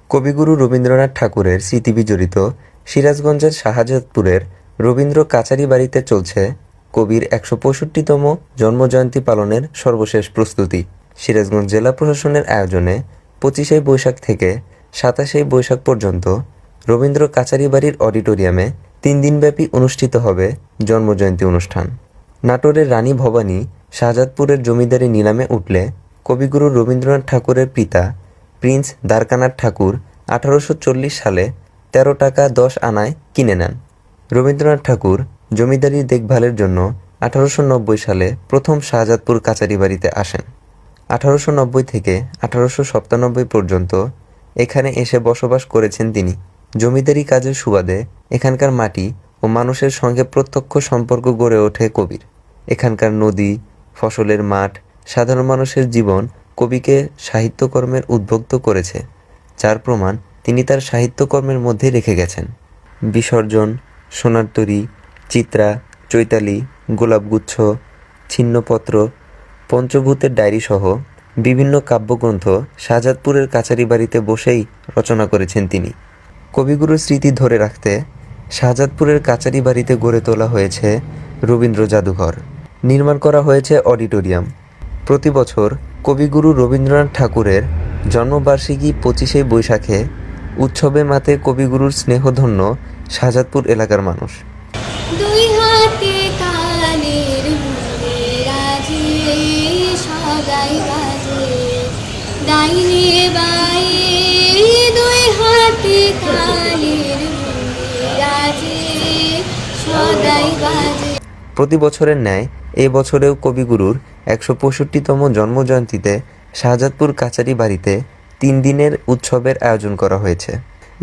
কবিগুরু রবীন্দ্রনাথ ঠাকুরের স্মৃতিবিজড়িত সিরাজগঞ্জের শাহজাদপুরের রবীন্দ্র কাচারি বাড়িতে চলছে কবির ১৬৫তম জন্মজয়ন্তী পালনের সর্বশেষ প্রস্তুতি। সিরাজগঞ্জ জেলা প্রশাসনের আয়োজনে ২৫শে বৈশাখ থেকে ২৭শে বৈশাখ পর্যন্ত রবীন্দ্র কাচারি বাড়ির অডিটোরিয়ামে ৩ দিনব্যাপী অনুষ্ঠিত হবে জন্মজয়ন্তী অনুষ্ঠান। নাটোরের রানী ভবানী শাহজাদপুরের জমিদারি নিলামে উঠলে কবিগুরু রবীন্দ্রনাথ ঠাকুরের পিতা প্রিন্স দ্বারকানাথ ঠাকুর ১৮৪০ সালে ১৩ টাকা ১০ আনায় কিনে নেন। রবীন্দ্রনাথ ঠাকুর জমিদারি দেখভালের জন্য ১৮৯০ সালে প্রথম শাহজাদপুর কাচারি বাড়িতে আসেন। ১৮৯০ থেকে ১৮৯৭ পর্যন্ত এখানে এসে বসবাস করেছেন তিনি। জমিদারি কাজের সুবাদে এখানকার মাটি ও মানুষের সঙ্গে প্রত্যক্ষ সম্পর্ক গড়ে ওঠে কবির। এখানকার নদী, ফসলের মাঠ, সাধারণ মানুষের জীবন কবিকে সাহিত্যকর্মের উদ্বুদ্ধ করেছে, যার প্রমাণ তিনি তার সাহিত্যকর্মের মধ্যে রেখে গেছেন। বিসর্জন, সোনার তরী, চিত্রা, চৈতালি, গোলাপগুচ্ছ, ছিন্নপত্র, পঞ্চভূতের ডায়েরিসহ বিভিন্ন কাব্যগ্রন্থ শাহজাদপুরের কাচারি বাড়িতে বসেই রচনা করেছেন তিনি। কবিগুরুর স্মৃতি ধরে রাখতে শাহজাদপুরের কাচারি বাড়িতে গড়ে তোলা হয়েছে রবীন্দ্র জাদুঘর, নির্মাণ করা হয়েছে অডিটোরিয়াম। প্রতি বছর কবিগুরু রবীন্দ্রনাথ ঠাকুরের জন্মবার্ষিকী ২৫শে বৈশাখে উৎসবে মাতে কবিগুরুর স্নেহধন্য শাহজাদপুর এলাকার মানুষ। দুই হাতে কানের মুড়ে রাজিয়ে সদাই বাজে ডাইনে বায়ে দুই হাতে কানের মুড়ে রাজিয়ে সদাই বাজে। প্রতি বছরের ন্যায় এ বছরেও কবিগুরুর ১৬৫তম জন্মজয়ন্তীতে শাহজাদপুর কাচারি বাড়িতে ৩ দিনের উৎসবের আয়োজন করা হয়েছে।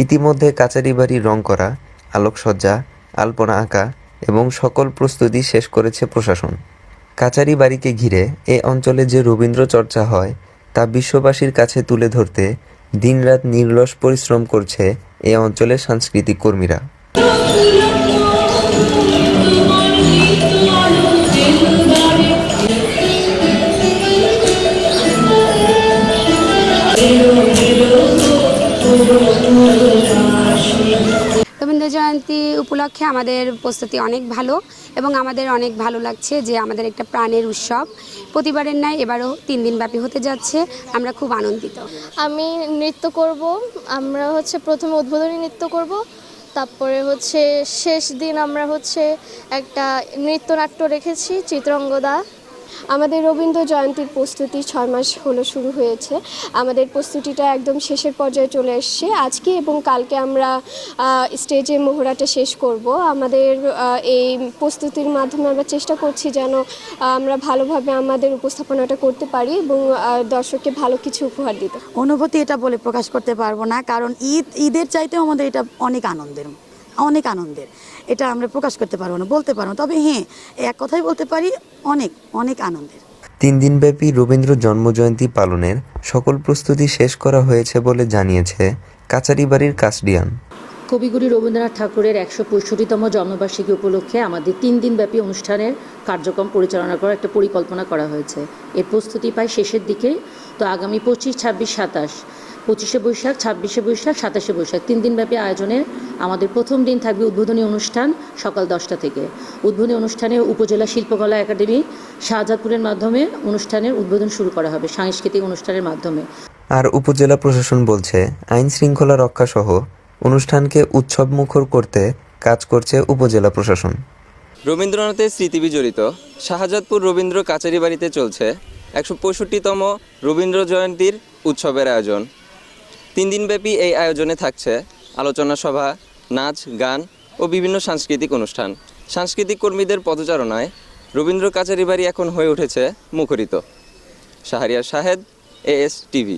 ইতিমধ্যে কাচারি বাড়ি রং করা, আলোকসজ্জা, আলপনা আঁকা এবং সকল প্রস্তুতি শেষ করেছে প্রশাসন। কাচারি বাড়িকে ঘিরে এ অঞ্চলে যে রবীন্দ্র চর্চা হয় তা বিশ্ববাসীর কাছে তুলে ধরতে দিনরাত নিরলস পরিশ্রম করছে এ অঞ্চলের সাংস্কৃতিক কর্মীরা। রবীন্দ্র জয়ন্তী উপলক্ষে আমাদের প্রস্তুতি অনেক ভালো এবং আমাদের অনেক ভালো লাগছে যে আমাদের একটা প্রাণের উৎসব প্রতিবারের ন্যায় এবারও ৩ দিনব্যাপী হতে যাচ্ছে। আমরা খুব আনন্দিত। আমি নৃত্য করব, আমরা প্রথমে উদ্বোধনী নৃত্য করব, তারপরে শেষ দিন আমরা একটা নৃত্যনাট্য রেখেছি চিত্রাঙ্গদা। আমাদের রবীন্দ্র জয়ন্তীর প্রস্তুতি ৬ মাস হলো শুরু হয়েছে। আমাদের প্রস্তুতিটা একদম শেষের পর্যায়ে চলে এসছে। আজকে এবং কালকে আমরা স্টেজে মহড়াটা শেষ করব। আমাদের এই প্রস্তুতির মাধ্যমে আমরা চেষ্টা করছি যেন আমরা ভালোভাবে আমাদের উপস্থাপনাটা করতে পারি এবং দর্শককে ভালো কিছু উপহার দিতে। অনুভূতি এটা বলে প্রকাশ করতে পারবো না, কারণ ঈদের চাইতেও আমাদের এটা অনেক আনন্দের। এটা আমরা প্রকাশ করতে পারবো না, বলতে পারবো না। তবে হ্যাঁ, এক কথাই বলতে পারি, অনেক আনন্দের। ৩ দিনব্যাপী রবীন্দ্র জন্মজয়ন্তী পালনের সকল প্রস্তুতি শেষ করা হয়েছে বলে জানিয়েছে কাচারি বাড়ির কাস্ডিয়ান। কবিগুরু রবীন্দ্রনাথ ঠাকুরের ১৬৫তম জন্মবার্ষিকী উপলক্ষে আমাদের ৩ দিনব্যাপী অনুষ্ঠানের কার্যক্রম পরিচালনা করার একটা পরিকল্পনা করা হয়েছে। এর প্রস্তুতি প্রায় শেষের দিকে। তো আগামী ২৫, ২৬, ২৭, ২৫শে বৈশাখ, ২৬শে বৈশাখ, ২৭শে বৈশাখ ৩ দিনব্যাপী আয়োজনের আমাদের প্রথম দিন থাকবে উদ্বোধনী অনুষ্ঠান সকাল ১০টা থেকে। উদ্বোধনী অনুষ্ঠানে উপজেলা শিল্পকলা একাডেমি শাহজাদপুরের মাধ্যমে অনুষ্ঠানের উদ্বোধন শুরু করা হবে সাংস্কৃতিক অনুষ্ঠানের মাধ্যমে। আর উপজেলা প্রশাসন বলছে, আইন শৃঙ্খলা রক্ষা সহ অনুষ্ঠানকে উৎসবমুখর করতে কাজ করছে উপজেলা প্রশাসন। রবীন্দ্রনাথের স্মৃতিবিজড়িত শাহজাদপুর রবীন্দ্র কাচারি বাড়িতে চলছে ১৬৫তম রবীন্দ্র জয়ন্তীর উৎসবের আয়োজন। ৩ দিনব্যাপী এই আয়োজনে থাকছে আলোচনা সভা, নাচ, গান ও বিভিন্ন সাংস্কৃতিক অনুষ্ঠান। সাংস্কৃতিক কর্মীদের পদচারণায় রবীন্দ্র কাচারি বাড়ি এখন হয়ে উঠেছে মুখরিত। Shahriar Shahed, AS TV।